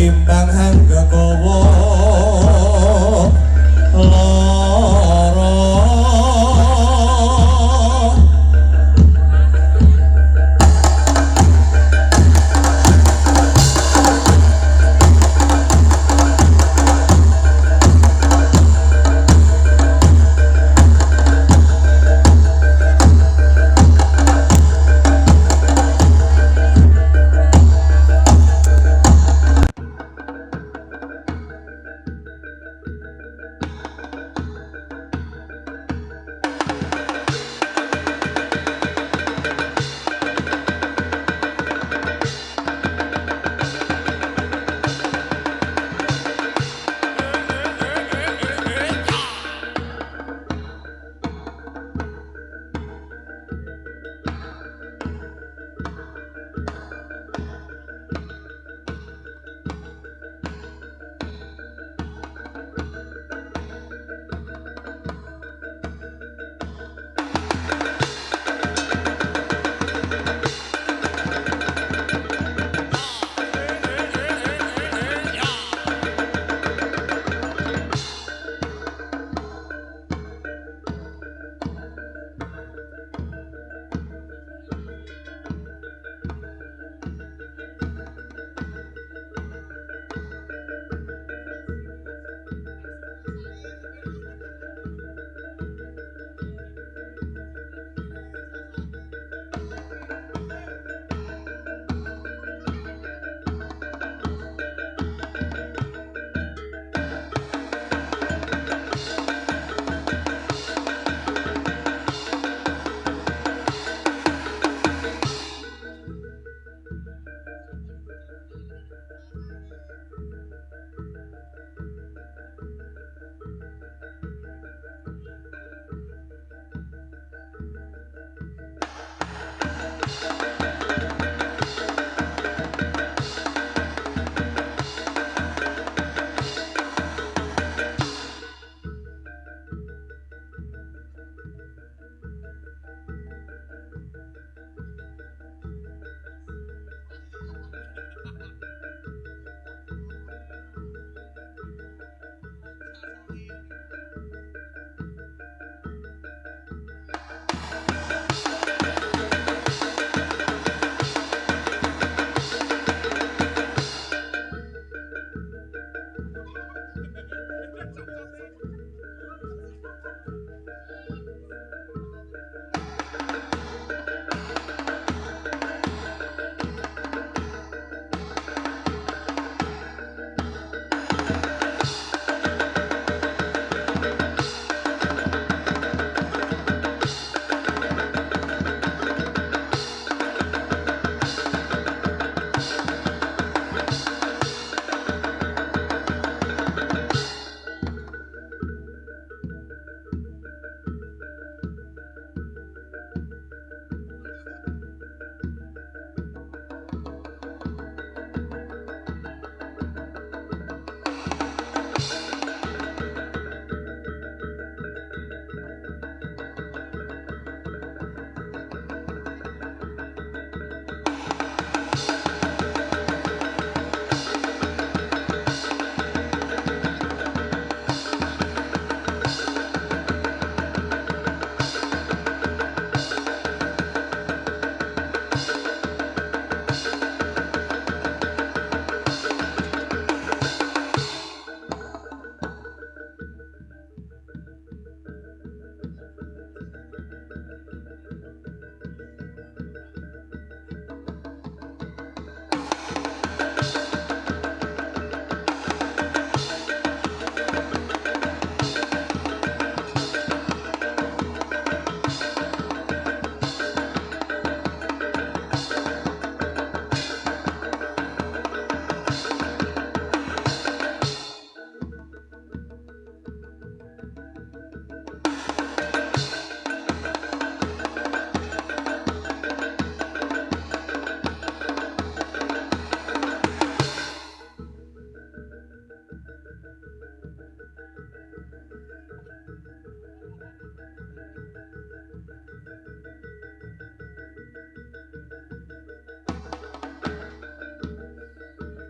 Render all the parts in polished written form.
timbang hanggawa lara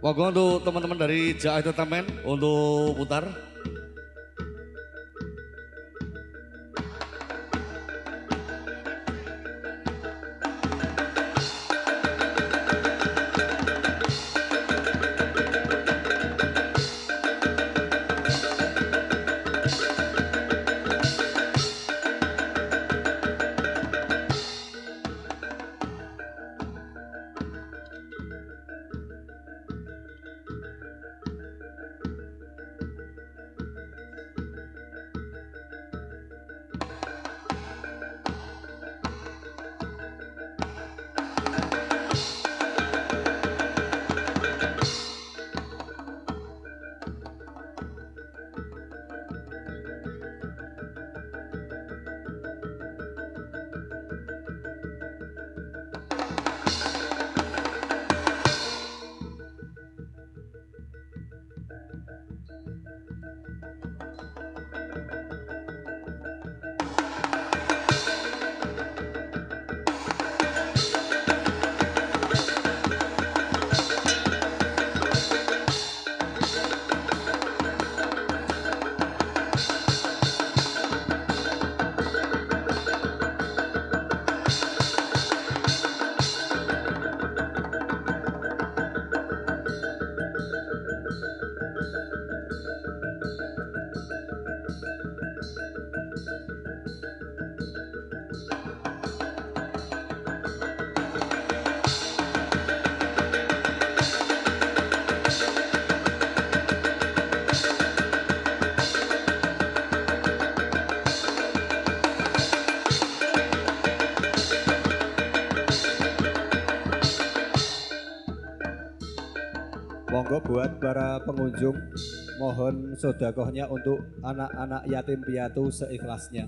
Monggo untuk teman-teman dari Ja Entertainment untuk putar. Monggo buat para pengunjung, mohon sodakohnya untuk anak-anak yatim piatu seikhlasnya.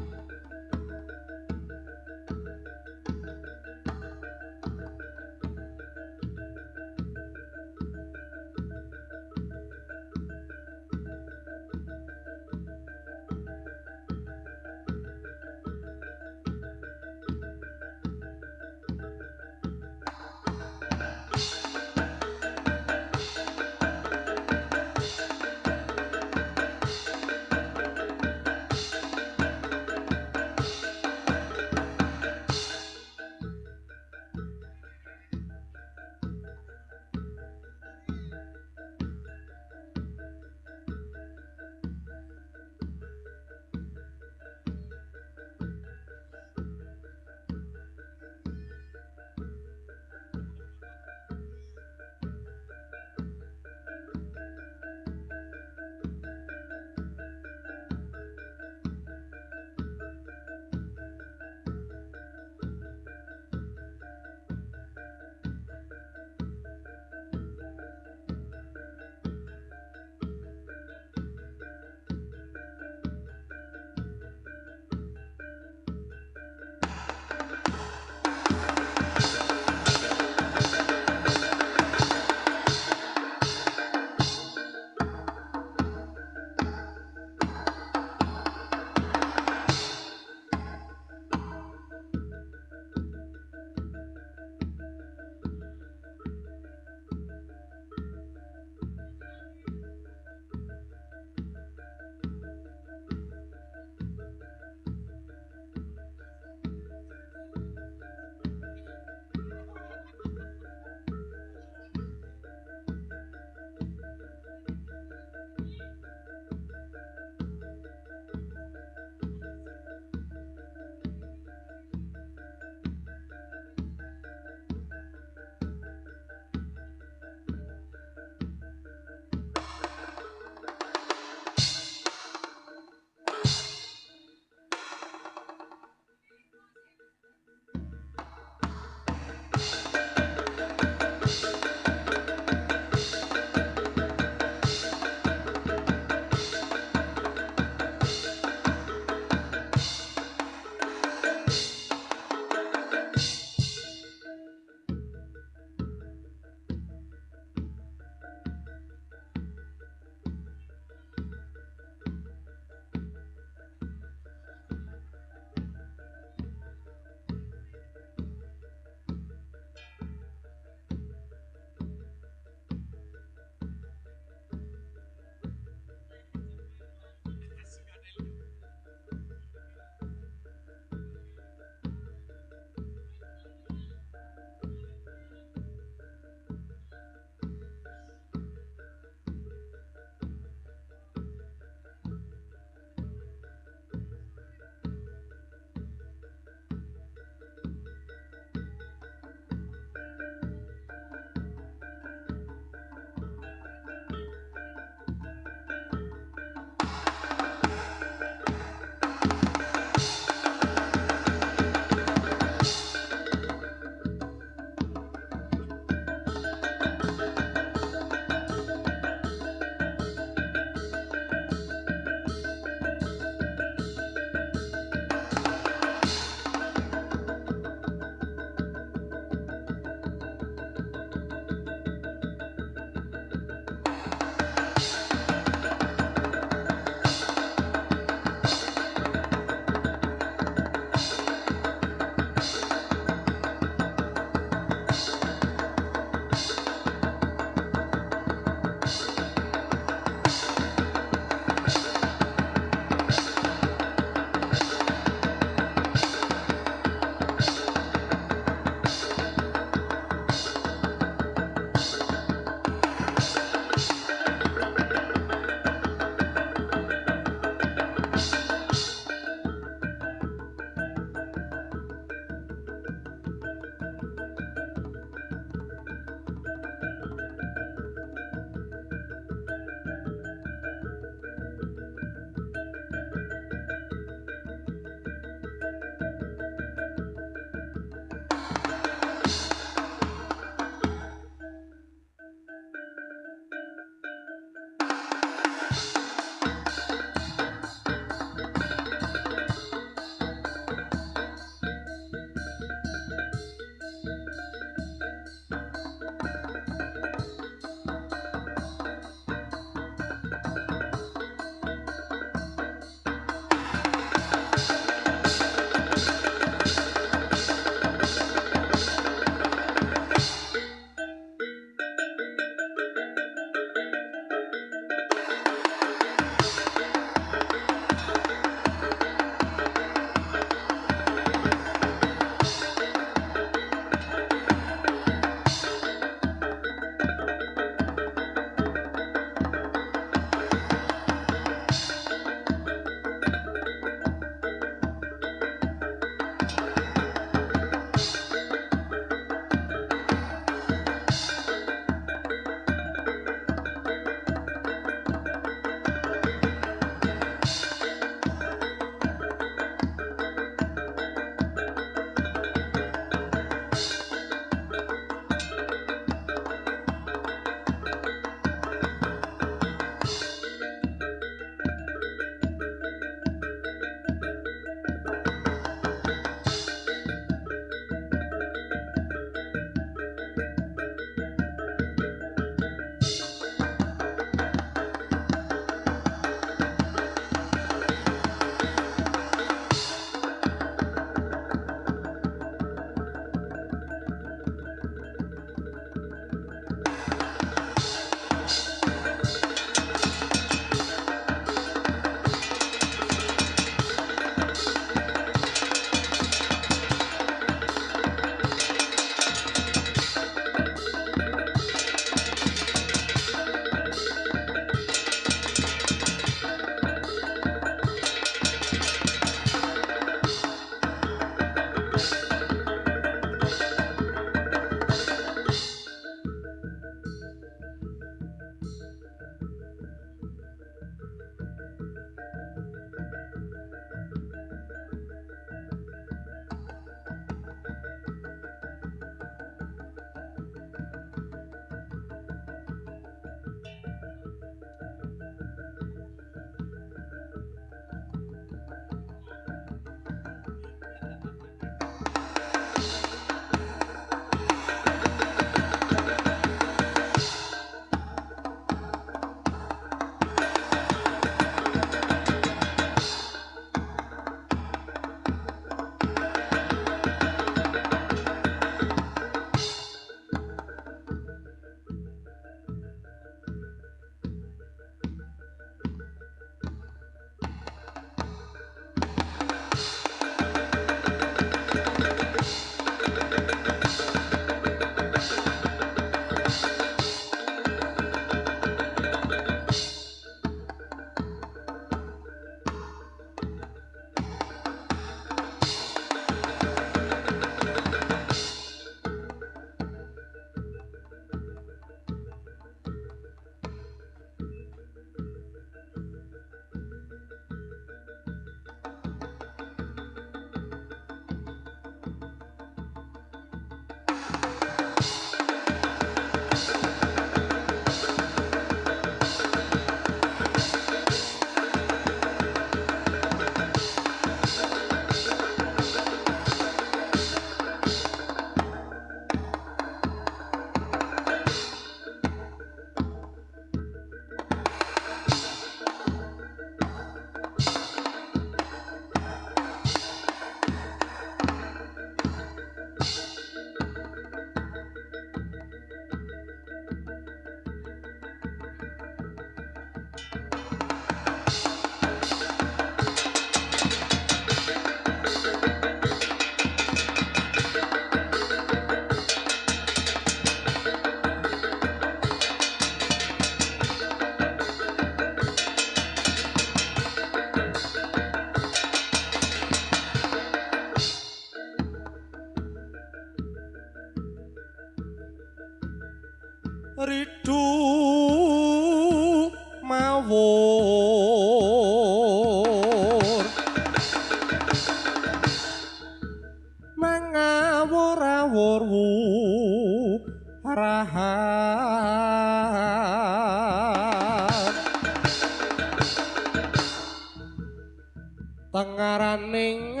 tengaraning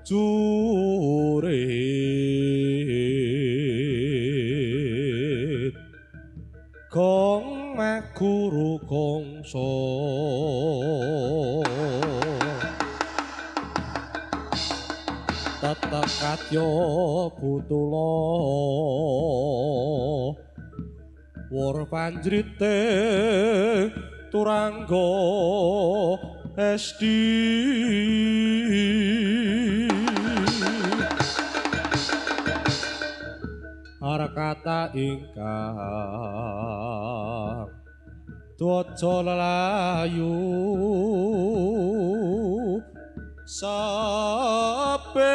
jurit gong maguru gongso tetep kadya butula wor panjrite turangga esti arkata ingkang dwaja lelayu sape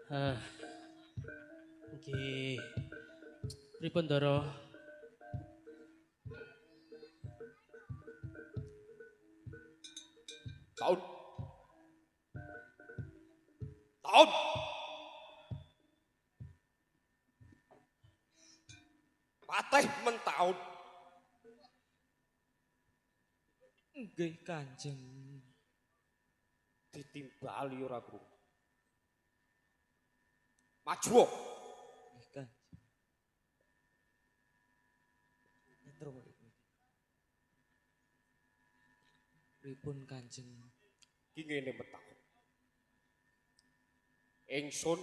Ah, nggih. Pripun Ndara? Taun. Taun. Patih mentaun. Nggih, Kanjeng. Ditimbali ora, Bro. Maju. Nggih, Kanjeng. Netro. Pripun Kanjeng? Ki ngene metaun. Ingsun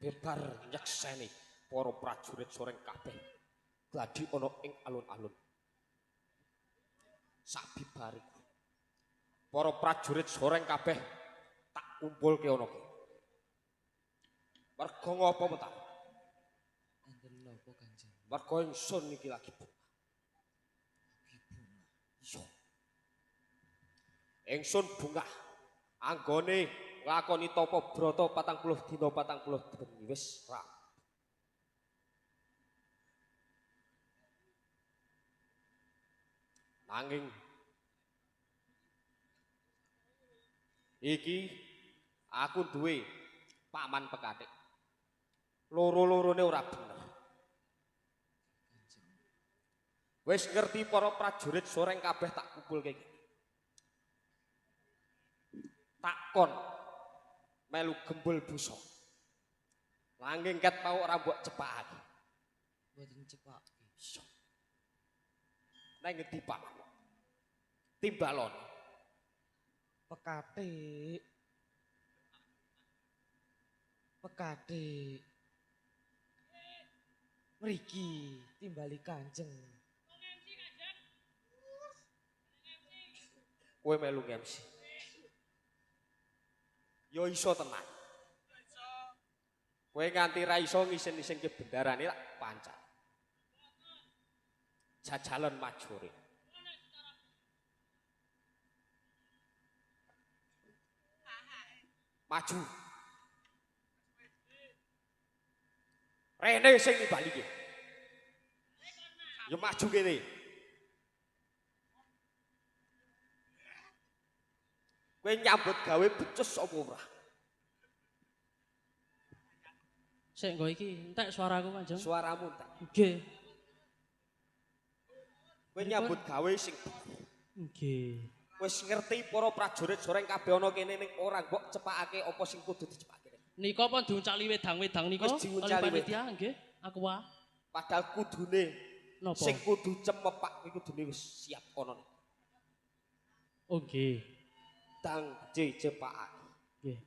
bebar nyekseni para prajurit soreng kabeh gladi ana ing alun-alun. Sabibariku para prajurit soreng kabeh tak kumpulke ana kene. Merga ngapa metaun? Enten napa Kanjeng? Merga ingsun iki lagi bunga. Iya. Ingsun bunga anggone nglakoni tapa brata 40 dina 40 bengi wis ra. Nanging iki aku duwe paman pekatik. Loro-lorone ora bener. Wis ngerti para prajurit soreng kabeh tak kumpulke iki. Takon melu gembul busa. Nanging ket mau ora mbok cepakake. Mboten cepak. Iya. Nang ngendi paman? Timbalon. Pekatik. Pekatik. Mriki timbali Kanjeng. Kowe melu MC. Yo iso tenan. Kowe nganti ra iso ngisin-isinke bendarane tak pancal. Jajalan majore. Maju. Rene sing nimbali ki. Yo maju kene. Kowe nyambut gawe becus apa ora? Sik nggo iki entek suaraku Kanjeng. Suaramu entek. Nggih. Kowe nyambut gawe sing Nggih. wis ngerti para prajurit soreng kabeh ana kene ning ora mbok cepakake apa sing kudu dicepakake. Nika apa diuncali wedang-wedang nika? Wis diuncali panitia nggih. Aku wae. Padahal kudune Napa? sing kudu cemepak kuwi kudune wis siap ana. Oh nggih. Dang cepakake. Nggih.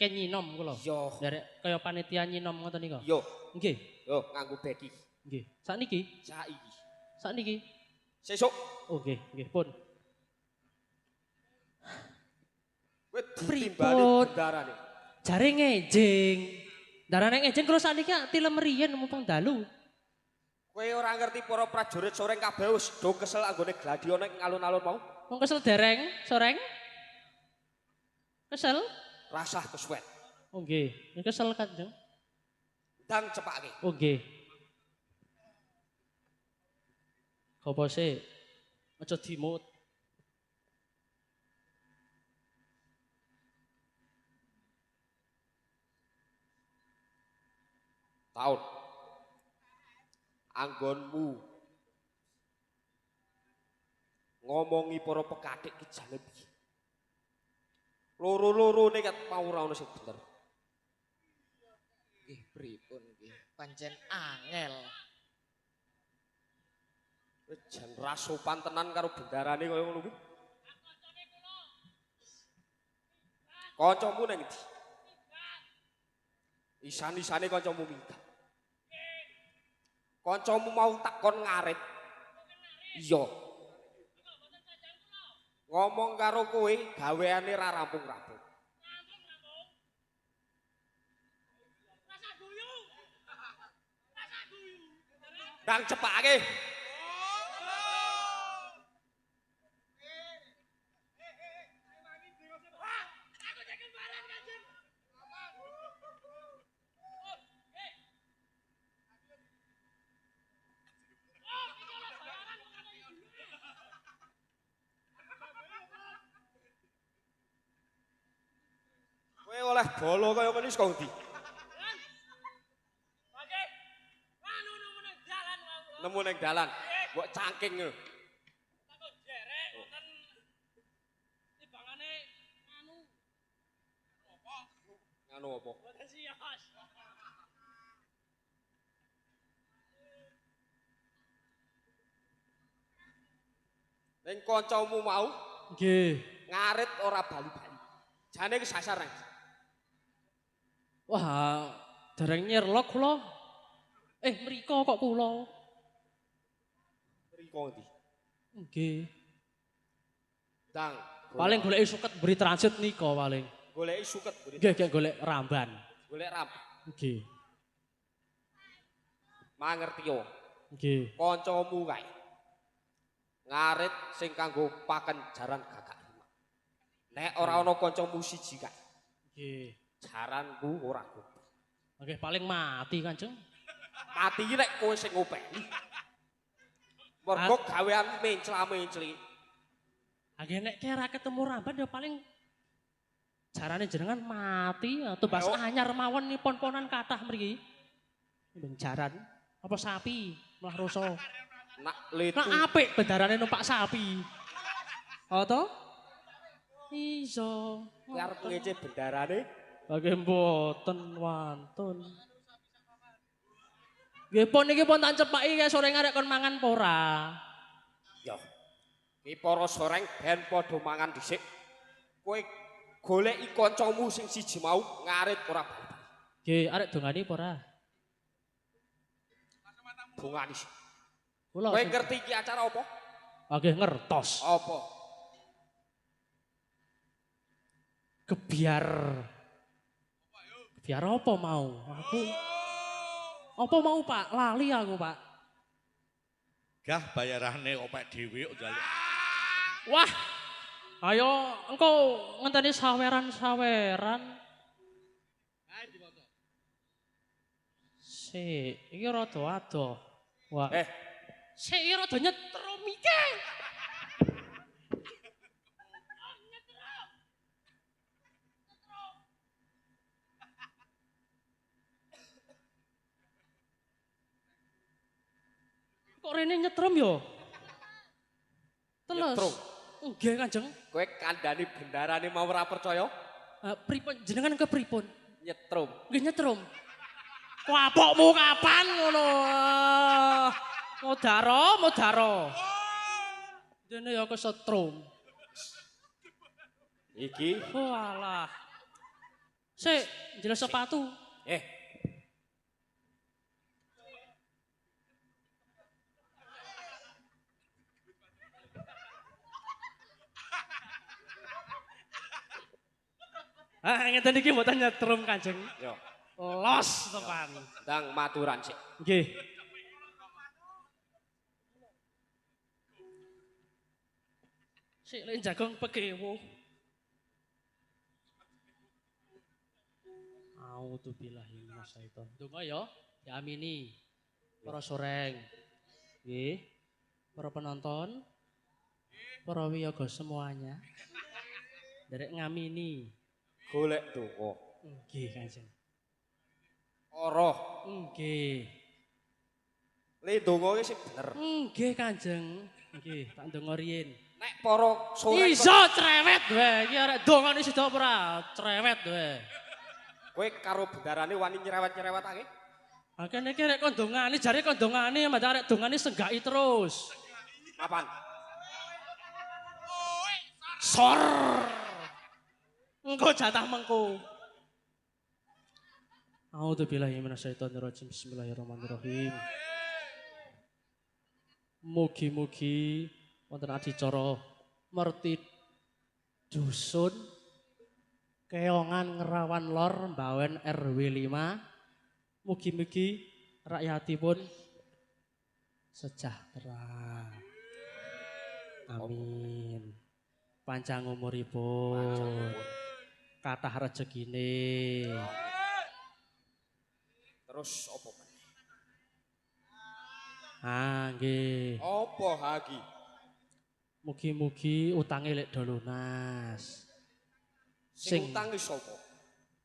Ken nyinom kula. Yo. Derek kaya panitia nyinom ngoten nika. Yo. Nggih. Yo nganggo beki. Nggih. Sakniki? Saiki. Sakniki? Sesuk. Oh nggih, nggih pun. Kowe ditimbali bendarane. Jare ngejing. Darane ngejing kula sakniki tilem riyen mumpung dalu. Kowe ora ngerti para prajurit soreng kabeh wis do kesel anggone gladi ana ing alun-alun mau. Wong kesel dereng, soreng. Kesel? Rasah kesuwen. Oh nggih, kesel Kanjeng. Dang cepake. Oh nggih. Apa sih? Aja dimut. Taun. Anggonmu ngomongi para pekatik ki jane piye? Loro-lorone kat mau ora ono sing bener. Nggih, pripun nggih? Pancen angel. Wis jan ra sopan tenan karo bendarane kaya ngono kuwi. Kancamu nang ndi? Isan-isane kancamu minggat. Kancamu mau takon ngarit. Iya. Ngomong karo kowe gaweane ra rampung-rampung. Dang cepake. Wah, bolo kaya ngene wis kok ndi? Nemu ning dalan. Mbok cangking lho. Nganu apa? Ning kancamu mau Nggih. ngarit ora bali-bali. Jane ki sasaran. Wah, dereng nyerlok kula. Mriko kok kula. Mriko ndi? Nggih. Dang. Paling goleki suket beri transit nika paling. goleki suket. Nggih, golek ramban. Golek ram. Nggih. Mangerti yo. Nggih. Kancamu kae. Ngarit sing kanggo paken jaran gagak lima. Nek ora ana kancamu siji kae. Nggih. Jaranku ora goblok. Nggih, paling mati Kanjeng. Mati iki nek kowe sing ngopeni. Mergo gawean mencla-mencli. Nggih, nek kira ketemu ramban ya paling jarane jenengan mati atau bas anyar mawon nih pon-ponan kathah mriki. Ben jaran apa sapi malah rasa. Nak letu. Nak apik bendarane numpak sapi. Oh to? Iso. Kowe arep ngece bendarane? Nggih mboten wantun. Nggih pon iki pon tak cepaki kae sore arek kon mangan apa ora? Yo. Ki para soreng ben padha mangan dhisik. Kowe goleki kancamu sing siji mau ngarit ora bali. Nggih, arek dongani apa ora? Dongani. Kula. Kowe ngerti iki acara apa? Nggih ngertos. Apa? Kebiar. Kebiar apa mau? Aku apa mau Pak? Lali aku Pak. Gah bayarane opek dhewe kok jaluk. Wah. Ayo engko ngenteni saweran-saweran. Iki rada adoh. Wah. Iki rada nyetrum iki. Kok rene nyetrum yo? Teles. Nyetrum. Nggih Kanjeng. Kowe kandhani bendarane mau ora percaya? Pripun jenengan ke pripun? Nyetrum. Nggih nyetrum. Kapokmu kapan ngono? Modaro. Dene ya kesetrum. Iki. Walah. Sik, jelas sepatu. Ngeten iki mboten nyetrum Kanjeng. Yo. Los tepan. Ndang maturan sik. Nggih. Sik lek jagong pekewo. A'udzubillahi minasyaiton. Donga ya, diamini. Para soreng. Nggih. Para penonton. Para wiyaga semuanya. Derek ngamini. Golek donga. Nggih, Kanjeng. Ora. Nggih. Le donga ki sing bener. Nggih, Kanjeng. Nggih, tak ndonga riyin. Nek para sore Iso cerewet wae. Iki arek dongane sida ora cerewet wae. kowe karo bendarane wani nyerewet-nyerewetake. Kene iki arek kondongane, jare kondongane mbak arek dongane senggaki terus. Kapan? Sor. Engko jatah mengko. A'udzubillahi minasyaitonirrajim. Bismillahirrahmanirrahim. Mugi-mugi wonten adicara merti dusun Keongan Ngerawan Lor Mbawen RW 5. Mugi-mugi rakyatipun sejahtera. Amin. Panjang umuripun. Kathah rezekine. Terus apa meneh? Nggih. Apa hagi? Mugi-mugi utange lek do lunas. Sing utangi sapa?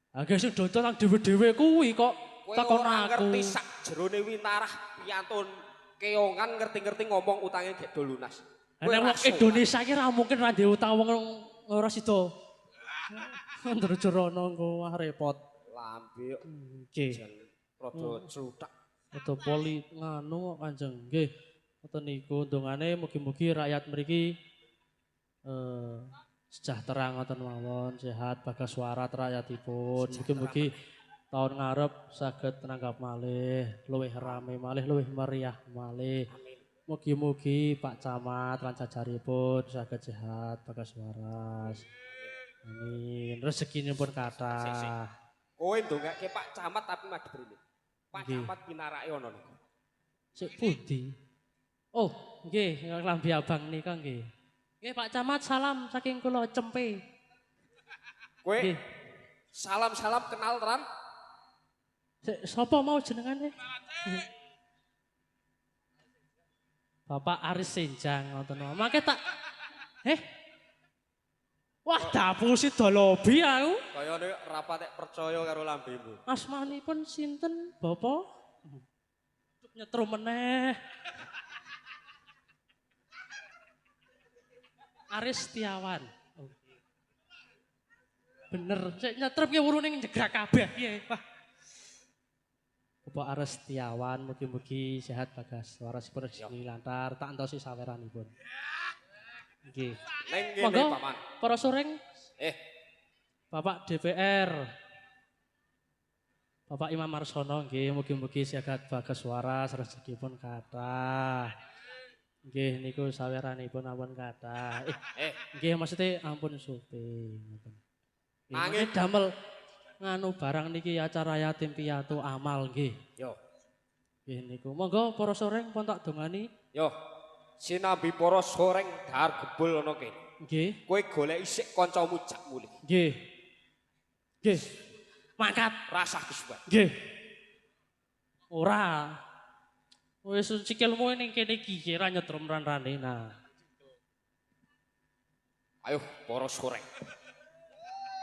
Agak sing dodol nang dhewe-dhewe kuwi kok Kowe takon ora aku. ngerti sak jerone winarah piantun keongan ngerti-ngerti ngomong utangnya gak do lunas. Kowe Nek wong ra Indonesia ki ra mungkin ra ndek utang wong ora sida. Ndrojono engko wah repot. lambe Nggih. jan rada cluthak. Rada poli nganu kok Kanjeng. Nggih. Ngoten niku ndongane mugi-mugi rakyat mriki sejahtera ngoten mawon, sehat bagas warat rakyatipun. Mugi-mugi tahun ngarep saged nanggap malih, luwih rame malih, luwih meriah malih. Mugi-mugi Pak Camat lan jajaripun saged sehat bagas waras. Amin. Rezekinipun kathah. Kowe ndongake Pak Camat tapi madhep rene. Pak Nggih. Camat pinarake ana niku. Sik pundi? Oh, nggih, klambi abang nika nggih. Nggih Pak Camat salam saking kula Cempe. Kowe Nggih. salam-salam kenal tenan. Sik sapa mau jenengane? Bapak Aris Senjang ngoten wae. Mangke tak Wah, dapusi dolobi aku. Kayane ra patek percaya karo lambemu. Asmanipun sinten, Bapak? Nyetrum meneh. Aris Setiawan. Bener, sik nyetrum ki wurune njegrak kabeh piye, Pak. Bapak Aris Setiawan, mugi-mugi sehat bagas warasipun rezeki lantar, tak entosi saweranipun. Nggih. Ning kene Monggo, Paman. para soreng, Bapak DPR, Bapak Imam Marsono, nggih, mugi-mugi sehat bagas waras rezekipun kathah. Nggih, niku saweranipun ampun kathah. Nggih, maksudnya ampun supi. Nanging damel nganu barang niki acara yatim piatu amal nggih. yo, Nggih niku. Monggo para soreng pun tak dongani. yo. Sinambi para soreng dahar gebul ana kene. Nggih. Kowe golek isik kancamu jak mulih. Nggih. Nggih. Mangkat. Rasah kesuwen. Nggih. Ora. Wis sikilmu ning kene iki ra nyetrum ran-rane. Nah. Ayo para soreng.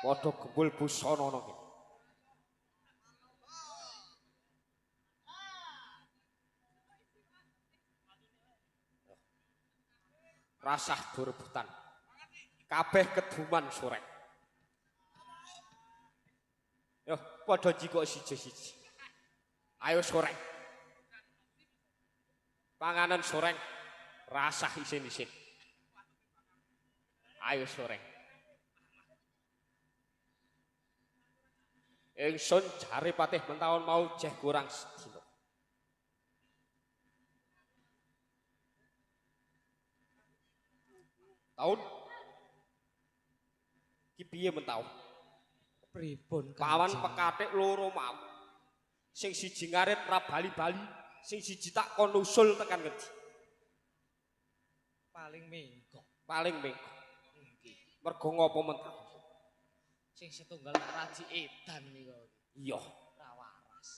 Padha gebul busana ana kene. Rasah durebutan. Kabeh keduman soreng. Yo, padha jikok siji-siji. Ayo soreng. Panganan soreng rasah isin-isin. Ayo soreng. Ingsun jare patih mentawon mau jeh kurang sedina. Taun iki piye mentawon? Pripun Pawan pekatik loro mau. Sing siji ngarit ra bali-bali, sing siji tak kon usul tekan ngendi. paling minggu Paling mengko. nggih. Mergo ngopo mentawon? Sing setunggal raji edan niku. Iya. Ra waras.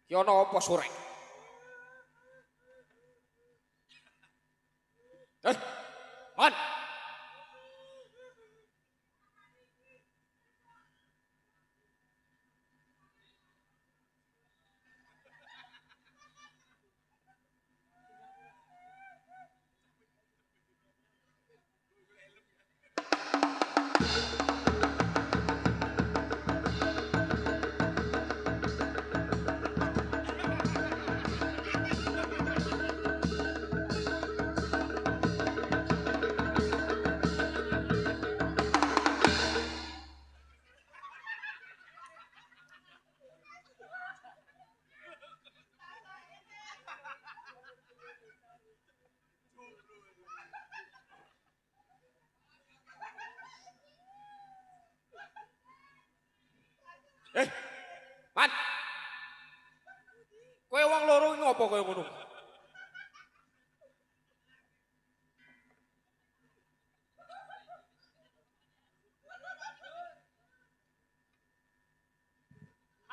Ki ana apa soreng? Man. Man. Kowe wong loro iki ngopo kowe ngono?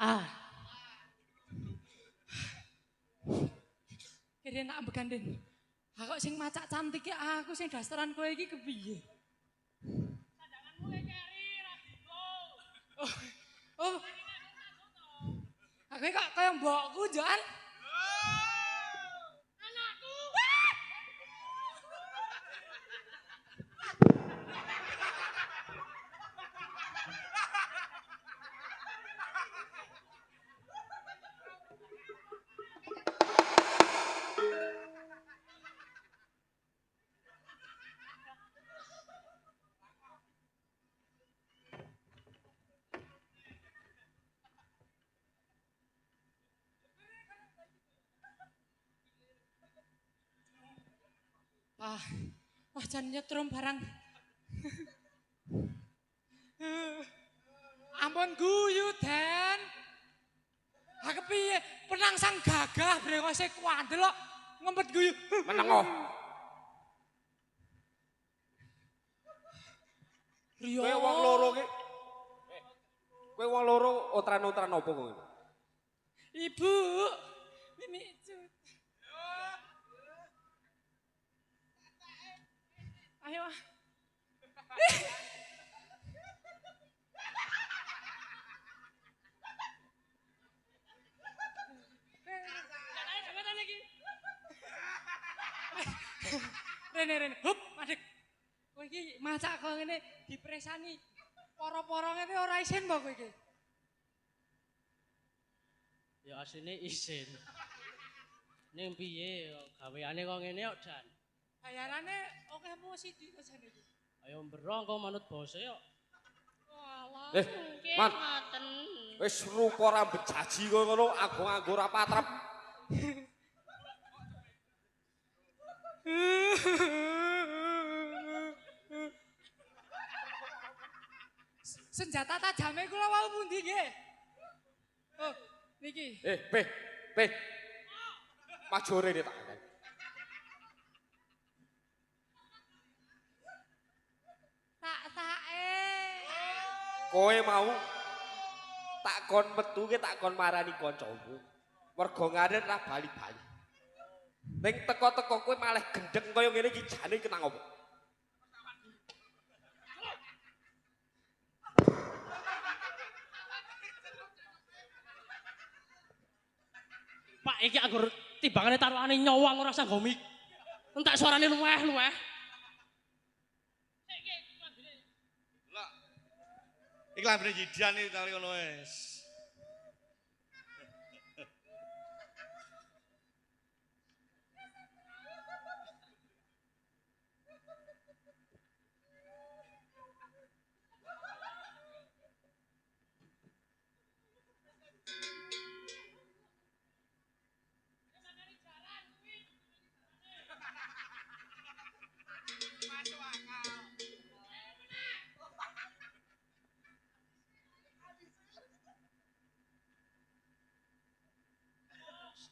Ah. Kira nak beganden. Aku sing macak cantik ya aku sing dasteran kowe iki kepiye? Sandanganmu keri ragiku. Oh. Aku kok kaya mbokku, Jan. Anakku. Wah jan nyetrum barang. Ampun guyu, Den. Ha kepiye? Penangsang gagah brengose kuandel kok ngempet guyu. Menengo. Riyo. Kowe wong loro ki. Kowe wong loro otran-otran opo kowe? Ibu. Ini ayo. Rene, hup, madek. Kowe iki macak kok ngene dipresani. Para-para ngene ora isin mbok kowe iki. Ya asline isin. Ning piye gaweane kok ngene kok, Dan? Bayarane okehmu sithik to jane iki. Ayo mberong kok manut bose kok. Walah, Man. Wis rupa rambut jaji kowe ngono, aku nganggo ora patrap. Senjata tajame kula wau pundi nggih? Oh, niki. Pe. Majore tak. Tak-take. Kowe mau tak kon metu ki tak kon marani kancamu. Mergo ngaret ra bali-bali. Ning teko-teko kowe malah gendeng kaya ngene iki jane kenang opo? Pak iki anggur timbangane taruhane nyawang ora usah ngomik. Entek suarane luweh-luweh. Iki lambene Yidan iki kali ngono wis.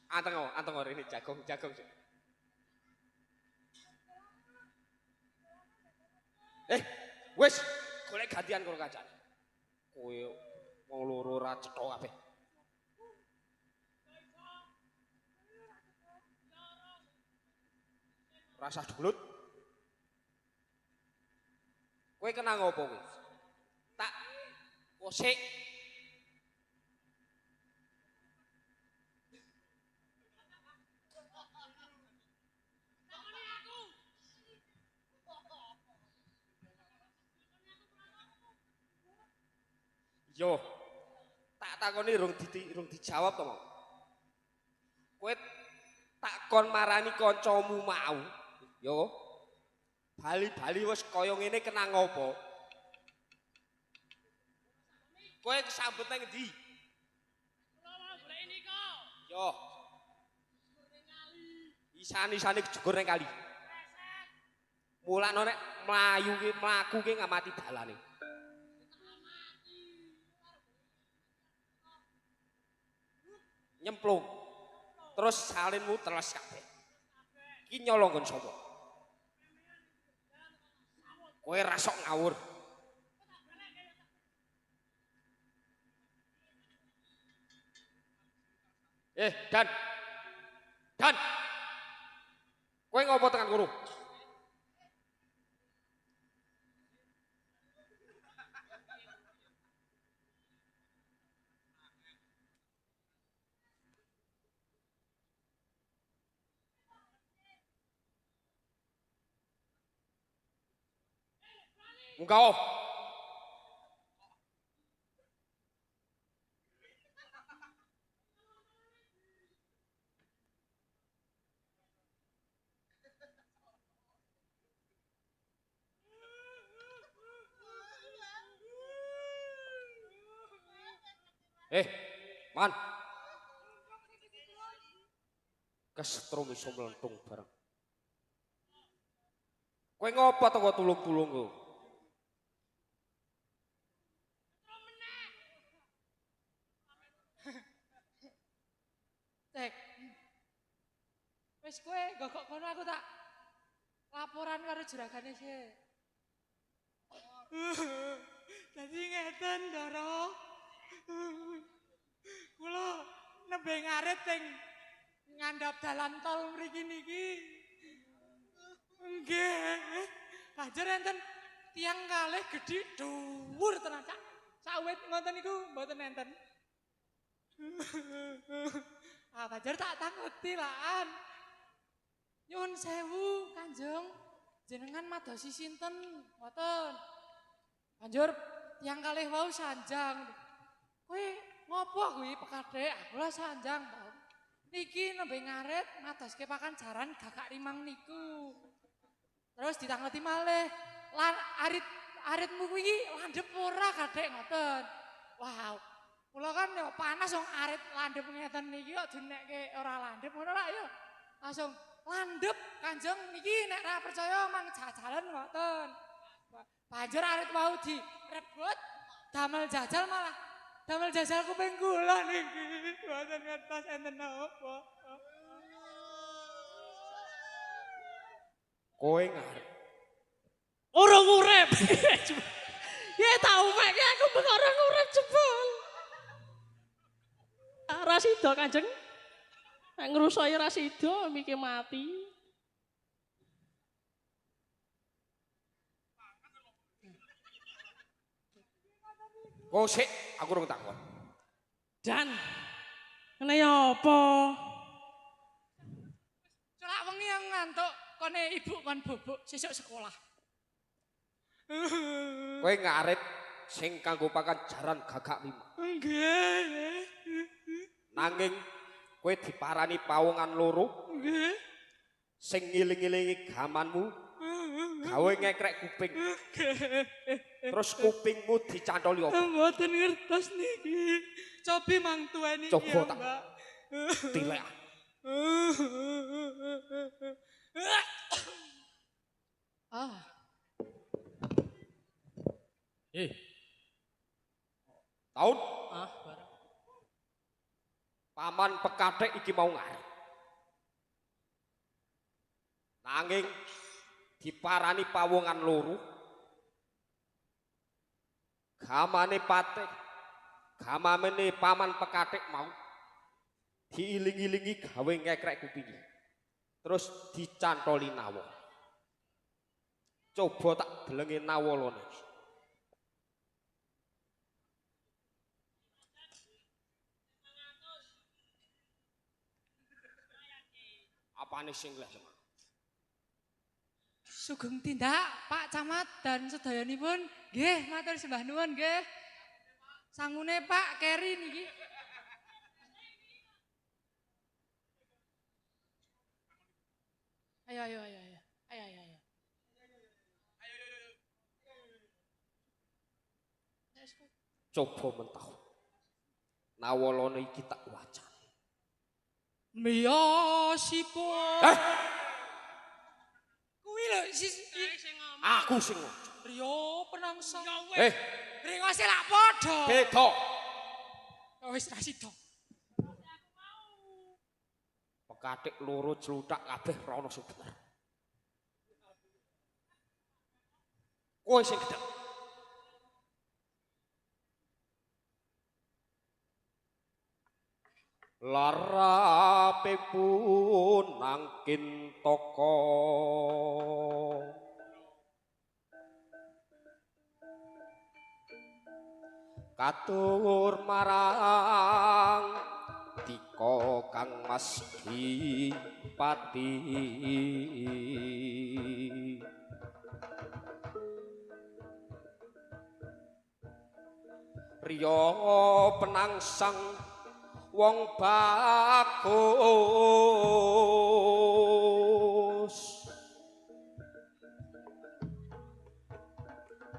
Anteng ini jagung. Wis, golek gantian karo kacane. Kowe wong loro ora cetha kabeh. Rasa dulut. Kowe kenang opo kowe? Tak kosek. Yo, tak takoni rung dijawab to, Mang. Kowe takon marani kancamu mau, yo. Bali-bali wis kaya ngene kenang apa? Kowe kesambet nang endi? Kula mau golek nika. Yo. Isan-isane jegur ning kali. Mulane nek mlayu ki mlaku ki ngamati dalane. Nyemplung. Terus salinmu teles kabeh. Ki nyolong nggon sapa? Kowe ra sok ngawur. Dan. Kowe ngopo tekan kono? Munggah. Man. Kesetrum iso mlentung bareng. Kowe ngopo teko tulung-tulung ku? Cek. Wis kowe gogok kono aku tak laporan karo juragane sih. Dadi ngeten, Ndara. Kula nembe ngarit teng ngandhap dalan tol mriki niki. Nggih. Banjur enten tiang kalih gedhi dhuwur tenan Cak. Sawit ngoten niku mboten enten. Banjur tak takuti laan. Nyuwun sewu, Kanjeng. Jenengan madosi sinten? Mboten. Banjur tiang kalih wau sanjang. Kowe ngopo kuwi pekadhek? Aku lah sanjang, Pak. Niki nembe ngarit madoske pakan jaran gagak rimang niku. Terus ditangeti malih, aritmu kuwi landhep ora kadhek ngoten. Wow. Kula kan yo panas wong arit landhep ngeten niki kok dinekke ora landhep ngono lak yo. Langsung landhep Kanjeng niki nek ora percaya mang jajalan ngoten. Banjur arit mau direbut damel jajal malah damel jajal kuping kula niki. Mboten ngertos enten napa. Kowe ngarep. Urung urip. Ya tau meke aku orang urip jebol. Ra sida Kanjeng. Nek ngrusoi ra sida miki mati. Kok sik aku urung takon. Dan ngene apa? Celak wengi yang ngantuk kone ibu kon bubuk sesuk sekolah. Kowe ngarit sing kanggo pakan jaran gagak lima. Nggih. Nanging kowe diparani pawongan loro. Nggih. Sing ngiling-ilingi gamanmu gawe ngekrek kuping. Terus kupingmu dicantoli apa? Mboten ngertos niki. Cobi mang tuweni iki. Coba tak tilek. Taun? Barang. Paman pekadhek iki mau ngarep. Nanging diparani pawongan loro. Gamane patih. Gamane paman pekadhek mau diiling-ilingi gawe ngekrek kupingi. Terus dicantoli nawa. Coba tak delengi nawalane. Apane sing leh Semar? Sugeng tindak Pak Camat dan sedayanipun. Nggih, matur sembah nuwun nggih. Sangune Pak Keri niki. Ayo. Coba mentah. Nawalane iki tak wacane. Miyosipun. Kuwi lho sing Aku sing waca. Rio penangsa. Ringose lak padha. Beda. Wis ra sida. kathik loro jluthak kabeh rono sing bener. Kowe sing gedhe. Larape pun nangkin toko katur marang tika kang Mas Dipati priya penangsang wong bagus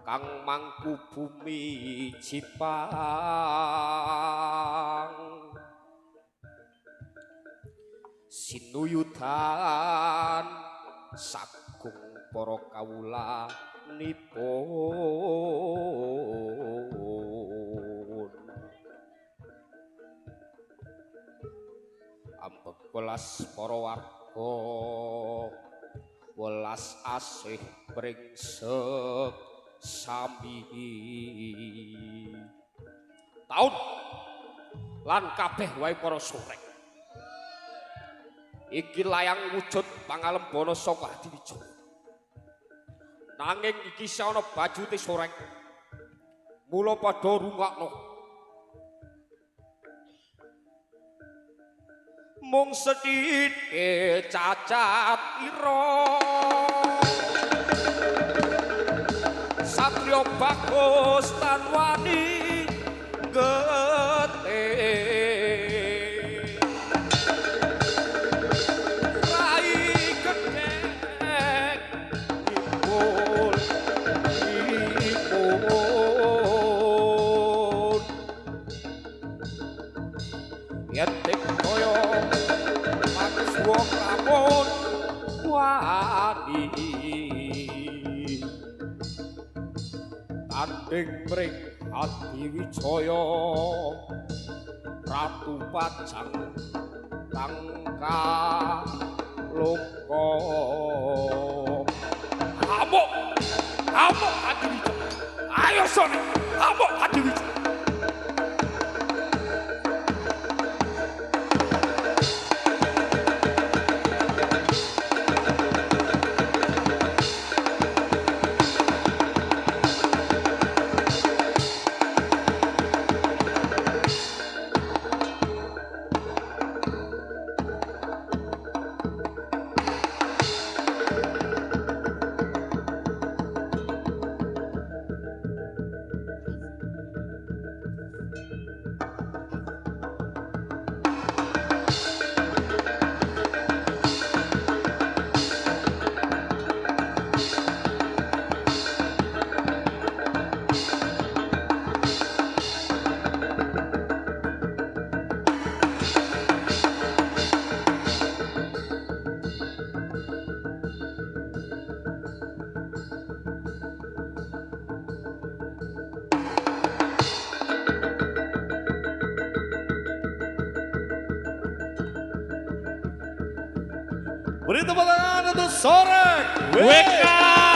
kang mangku bumi Jipang sinuyudan sagung para kawula nipun ambek welas para warga welas asih brengsek sami taun lan kabeh wae para sorek iki layang wujud pangalembana saka Adiwijaya nanging iki ana bajute sorek mula padha rungokno mung sedhithik cacat ira satrio bagus tan wani getih rai gedhek ipun yetik kaya bagus wong lamun wani tanding mring Adiwijaya Ratu Pajang tangka loko amuk Adiwijaya ayo sone amuk Adiwijaya Beri tepuk tangan untuk Sorek WK.